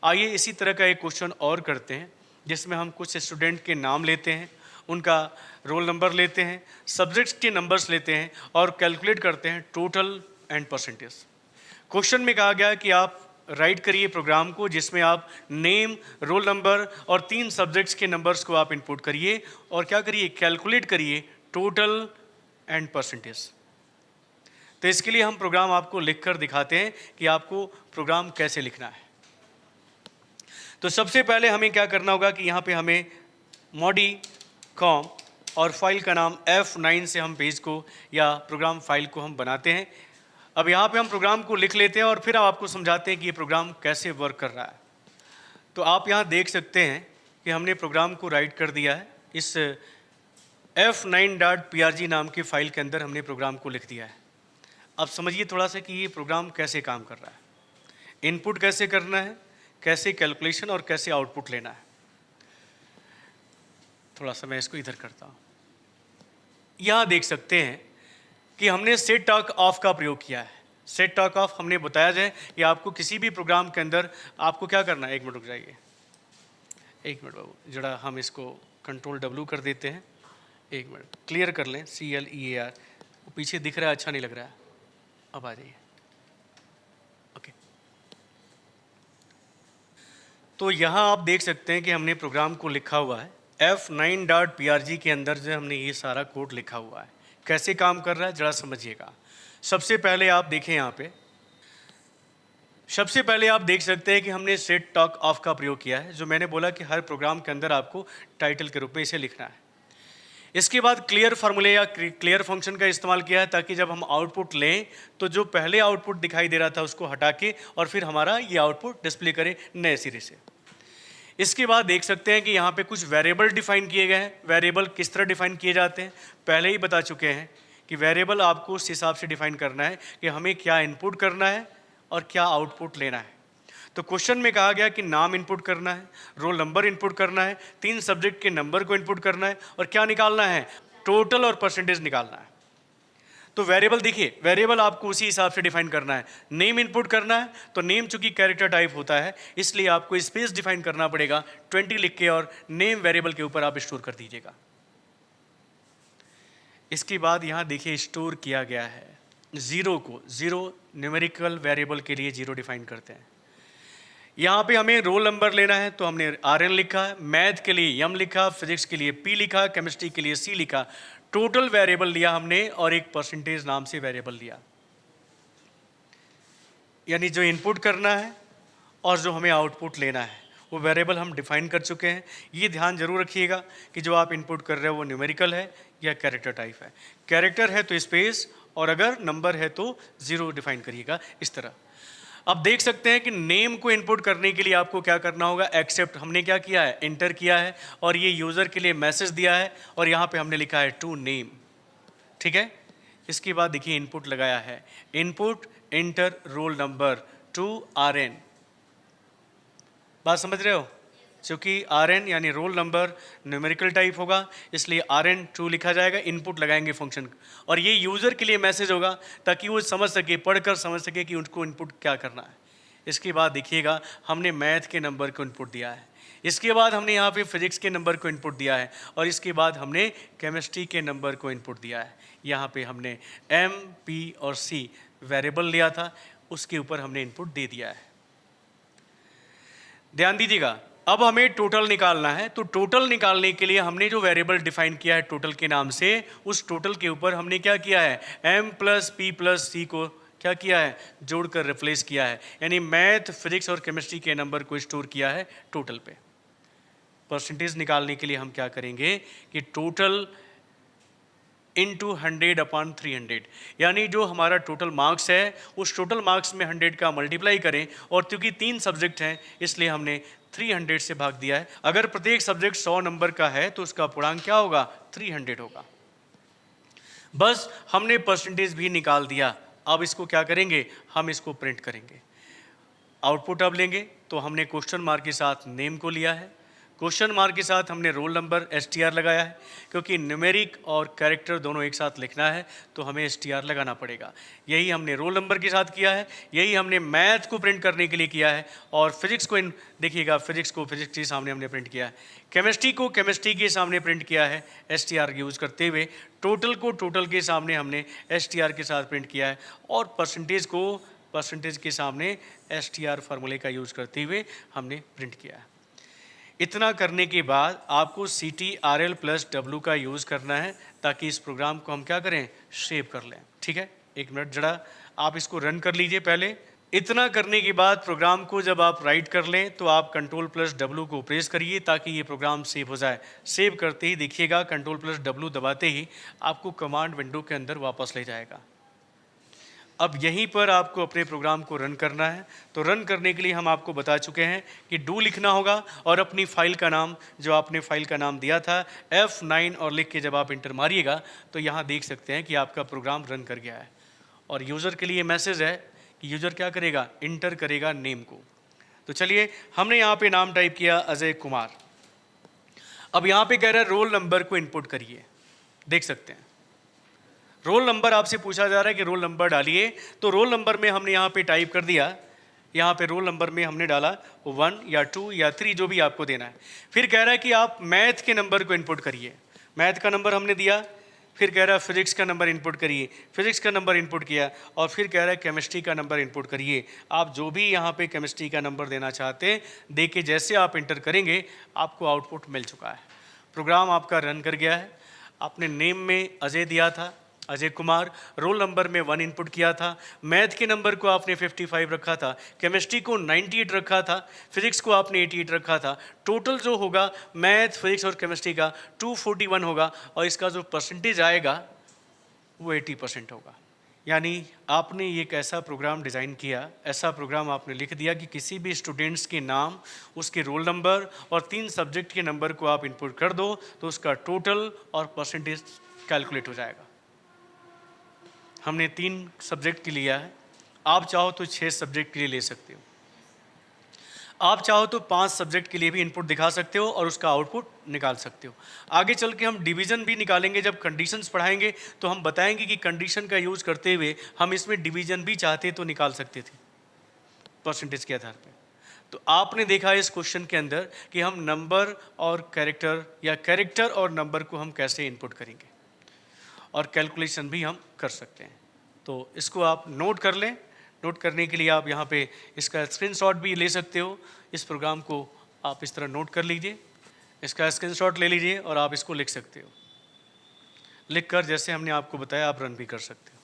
आइए इसी तरह का एक क्वेश्चन और करते हैं, जिसमें हम कुछ स्टूडेंट के नाम लेते हैं, उनका रोल नंबर लेते हैं, सब्जेक्ट्स के नंबर्स लेते हैं और कैलकुलेट करते हैं टोटल एंड परसेंटेज। क्वेश्चन में कहा गया है कि आप राइट करिए प्रोग्राम को, जिसमें आप नेम, रोल नंबर और 3 सब्जेक्ट्स के नंबर्स को आप इनपुट करिए और क्या करिए, कैलकुलेट करिए टोटल एंड परसेंटेज। तो इसके लिए हम प्रोग्राम आपको लिखकर दिखाते हैं कि आपको प्रोग्राम कैसे लिखना है। तो सबसे पहले हमें क्या करना होगा कि यहाँ पे हमें मॉडी कॉम और फाइल का नाम F9 से हम पेज को या प्रोग्राम फाइल को हम बनाते हैं। अब यहाँ पे हम प्रोग्राम को लिख लेते हैं और फिर आपको समझाते हैं कि ये प्रोग्राम कैसे वर्क कर रहा है। तो आप यहाँ देख सकते हैं कि हमने प्रोग्राम को राइट कर दिया है। इस F9.prg नाम की फाइल के अंदर हमने प्रोग्राम को लिख दिया है। अब समझिए थोड़ा सा कि ये प्रोग्राम कैसे काम कर रहा है, इनपुट कैसे करना है, कैसे कैलकुलेशन और कैसे आउटपुट लेना है। थोड़ा सा मैं इसको इधर करता हूँ। यहाँ देख सकते हैं कि हमने सेट टॉक ऑफ का प्रयोग किया है। सेट टॉक ऑफ हमने बताया जाए कि आपको किसी भी प्रोग्राम के अंदर आपको क्या करना है। एक मिनट रुक जाइए, एक मिनट बाबू, जरा हम इसको कंट्रोल W कर देते हैं। एक मिनट क्लियर कर लें, CLEAR। वो पीछे दिख रहा है, अच्छा नहीं लग रहा है। अब आ जाइए, ओके। तो यहाँ आप देख सकते हैं कि हमने प्रोग्राम को लिखा हुआ है F9.prg के अंदर जो हमने ये सारा कोड लिखा हुआ है। कैसे काम कर रहा है जरा समझिएगा। सबसे पहले आप देखें यहाँ पे, सबसे पहले आप देख सकते हैं कि हमने सेट टॉक ऑफ का प्रयोग किया है, जो मैंने बोला कि हर प्रोग्राम के अंदर आपको टाइटल के रूप में इसे लिखना है। इसके बाद क्लियर फार्मूले या क्लियर फंक्शन का इस्तेमाल किया है, ताकि जब हम आउटपुट लें तो जो पहले आउटपुट दिखाई दे रहा था उसको हटा के और फिर हमारा ये आउटपुट डिस्प्ले करे नए सिरे से। इसके बाद देख सकते हैं कि यहाँ पे कुछ वेरिएबल डिफाइन किए गए हैं। वेरिएबल किस तरह डिफाइन किए जाते हैं पहले ही बता चुके हैं कि वेरिएबल आपको उस हिसाब से डिफाइन करना है कि हमें क्या इनपुट करना है और क्या आउटपुट लेना है। तो क्वेश्चन में कहा गया कि नाम इनपुट करना है, रोल नंबर इनपुट करना है, 3 सब्जेक्ट के नंबर को इनपुट करना है और क्या निकालना है, टोटल और परसेंटेज निकालना है। तो वेरिएबल देखिए, वेरिएबल आपको उसी हिसाब से डिफाइन करना है। नेम इनपुट करना है तो नेम चूंकि कैरेक्टर टाइप होता है, इसलिए आपको स्पेस डिफाइन करना पड़ेगा 20 लिख के, और नेम वेरिएबल के ऊपर आप स्टोर कर दीजिएगा। इसके बाद यहाँ देखिए स्टोर किया गया है जीरो को, जीरो न्यूमेरिकल वेरिएबल के लिए जीरो डिफाइन करते हैं। यहाँ पे हमें रोल नंबर लेना है तो हमने RN लिखा, मैथ के लिए M लिखा, फिजिक्स के लिए P लिखा, केमिस्ट्री के लिए C लिखा। टोटल वेरिएबल लिया हमने और एक परसेंटेज नाम से वेरिएबल लिया, यानी जो इनपुट करना है और जो हमें आउटपुट लेना है वो वेरिएबल हम डिफाइन कर चुके हैं। ये ध्यान जरूर रखिएगा कि जो आप इनपुट कर रहे हो वो न्यूमेरिकल है या कैरेक्टर टाइप है। कैरेक्टर है तो स्पेस, और अगर नंबर है तो जीरो डिफाइन करिएगा इस तरह। अब देख सकते हैं कि नेम को इनपुट करने के लिए आपको क्या करना होगा, एक्सेप्ट हमने क्या किया है, एंटर किया है और ये यूज़र के लिए मैसेज दिया है और यहाँ पे हमने लिखा है टू नेम, ठीक है। इसके बाद देखिए इनपुट लगाया है, input enter roll number two RN। बात समझ रहे हो, क्योंकि RN यानी रोल नंबर न्यूमेरिकल टाइप होगा, इसलिए RN ट्रू लिखा जाएगा, इनपुट लगाएंगे फंक्शन, और ये यूज़र के लिए मैसेज होगा ताकि वो समझ सके, पढ़कर समझ सके कि उनको इनपुट क्या करना है। इसके बाद देखिएगा हमने मैथ के नंबर को इनपुट दिया है, इसके बाद हमने यहाँ पे फिजिक्स के नंबर को इनपुट दिया है और इसके बाद हमने केमिस्ट्री के नंबर को इनपुट दिया है। यहाँ पे हमने M, P और C वेरिएबल लिया था, उसके ऊपर हमने इनपुट दे दिया है। ध्यान दीजिएगा, अब हमें टोटल निकालना है। तो टोटल निकालने के लिए हमने जो वेरिएबल डिफाइन किया है टोटल के नाम से, उस टोटल के ऊपर हमने क्या किया है, M + P + C को क्या किया है, जोड़कर रिप्लेस किया है, यानी मैथ, फिजिक्स और केमिस्ट्री के नंबर को स्टोर किया है टोटल पे। परसेंटेज निकालने के लिए हम क्या करेंगे कि टोटल इंटू 100/300, यानी जो हमारा टोटल मार्क्स है उस टोटल मार्क्स में 100 का मल्टीप्लाई करें, और क्योंकि 3 सब्जेक्ट हैं इसलिए हमने 300 से भाग दिया है। अगर प्रत्येक सब्जेक्ट 100 नंबर का है तो उसका पूर्णांक क्या होगा, 300 होगा। बस हमने परसेंटेज भी निकाल दिया। अब इसको क्या करेंगे, हम इसको प्रिंट करेंगे। आउटपुट अब लेंगे तो हमने क्वेश्चन मार्क के साथ नेम को लिया है, क्वेश्चन मार्क के साथ हमने रोल नंबर STR लगाया है, क्योंकि न्यूमेरिक और कैरेक्टर दोनों एक साथ लिखना है तो हमें STR लगाना पड़ेगा। यही हमने रोल नंबर के साथ किया है, यही हमने मैथ को प्रिंट करने के लिए किया है, और फिजिक्स को देखिएगा, फिजिक्स को फिजिक्स के सामने हमने प्रिंट किया है, केमिस्ट्री को केमिस्ट्री के सामने प्रिंट किया है STR यूज़ करते हुए, टोटल को टोटल के सामने हमने STR के साथ प्रिंट किया है, और परसेंटेज को परसेंटेज के सामने STR फार्मूले का यूज़ करते हुए हमने प्रिंट किया है। इतना करने के बाद आपको CTRL + W का यूज़ करना है, ताकि इस प्रोग्राम को हम क्या करें, सेव कर लें। ठीक है, एक मिनट जरा आप इसको रन कर लीजिए पहले। इतना करने के बाद प्रोग्राम को जब आप राइट कर लें तो आप Ctrl + W को प्रेस करिए, ताकि ये प्रोग्राम सेव हो जाए। सेव करते ही देखिएगा Ctrl + W दबाते ही आपको कमांड विंडो के अंदर वापस ले जाएगा। अब यहीं पर आपको अपने प्रोग्राम को रन करना है। तो रन करने के लिए हम आपको बता चुके हैं कि डू लिखना होगा, और अपनी फाइल का नाम, जो आपने फाइल का नाम दिया था, F9 और लिख के जब आप इंटर मारिएगा तो यहाँ देख सकते हैं कि आपका प्रोग्राम रन कर गया है। और यूज़र के लिए मैसेज है कि यूज़र क्या करेगा, इंटर करेगा नेम को। तो चलिए, हमने यहाँ पे नाम टाइप किया अजय कुमार। अब यहाँ पे कह रहा है रोल नंबर को इनपुट करिए, देख सकते हैं रोल नंबर आपसे पूछा जा रहा है कि रोल नंबर डालिए। तो रोल नंबर में हमने यहाँ पे टाइप कर दिया, यहाँ पे रोल नंबर में हमने डाला 1 या 2 या 3, जो भी आपको देना है। फिर कह रहा है कि आप मैथ के नंबर को इनपुट करिए, मैथ का नंबर हमने दिया। फिर कह रहा है फिजिक्स का नंबर इनपुट करिए, फिजिक्स का नंबर इनपुट किया। और फिर कह रहा है केमिस्ट्री का नंबर इनपुट करिए। आप जो भी यहाँ पे केमिस्ट्री का नंबर देना चाहते हैं दे के जैसे आप इंटर करेंगे आपको आउटपुट मिल चुका है। प्रोग्राम आपका रन कर गया है। आपने नेम में अजय दिया था, अजय कुमार, रोल नंबर में 1 इनपुट किया था, मैथ के नंबर को आपने 55 रखा था, केमिस्ट्री को 98 रखा था, फिजिक्स को आपने 88 रखा था। टोटल जो होगा मैथ, फिजिक्स और केमिस्ट्री का 241 होगा, और इसका जो परसेंटेज आएगा वो 80% होगा। यानी आपने एक ऐसा प्रोग्राम डिज़ाइन किया, ऐसा प्रोग्राम आपने लिख दिया कि किसी भी स्टूडेंट्स के नाम, उसके रोल नंबर और 3 सब्जेक्ट के नंबर को आप इनपुट कर दो तो उसका टोटल और परसेंटेज कैलकुलेट हो जाएगा। हमने 3 सब्जेक्ट के लिया है, आप चाहो तो 6 सब्जेक्ट के लिए ले सकते हो, आप चाहो तो 5 सब्जेक्ट के लिए भी इनपुट दिखा सकते हो और उसका आउटपुट निकाल सकते हो। आगे चल के हम डिवीज़न भी निकालेंगे, जब कंडीशंस पढ़ाएंगे तो हम बताएंगे कि कंडीशन का यूज़ करते हुए हम इसमें डिवीज़न भी चाहते तो निकाल सकते थे परसेंटेज के आधार पर। तो आपने देखा इस क्वेश्चन के अंदर कि हम नंबर और कैरेक्टर या कैरेक्टर और नंबर को हम कैसे इनपुट करेंगे, और कैलकुलेशन भी हम कर सकते हैं। तो इसको आप नोट कर लें। नोट करने के लिए आप यहाँ पे इसका स्क्रीनशॉट भी ले सकते हो। इस प्रोग्राम को आप इस तरह नोट कर लीजिए, इसका स्क्रीनशॉट ले लीजिए और आप इसको लिख सकते हो। लिख कर जैसे हमने आपको बताया आप रन भी कर सकते हो।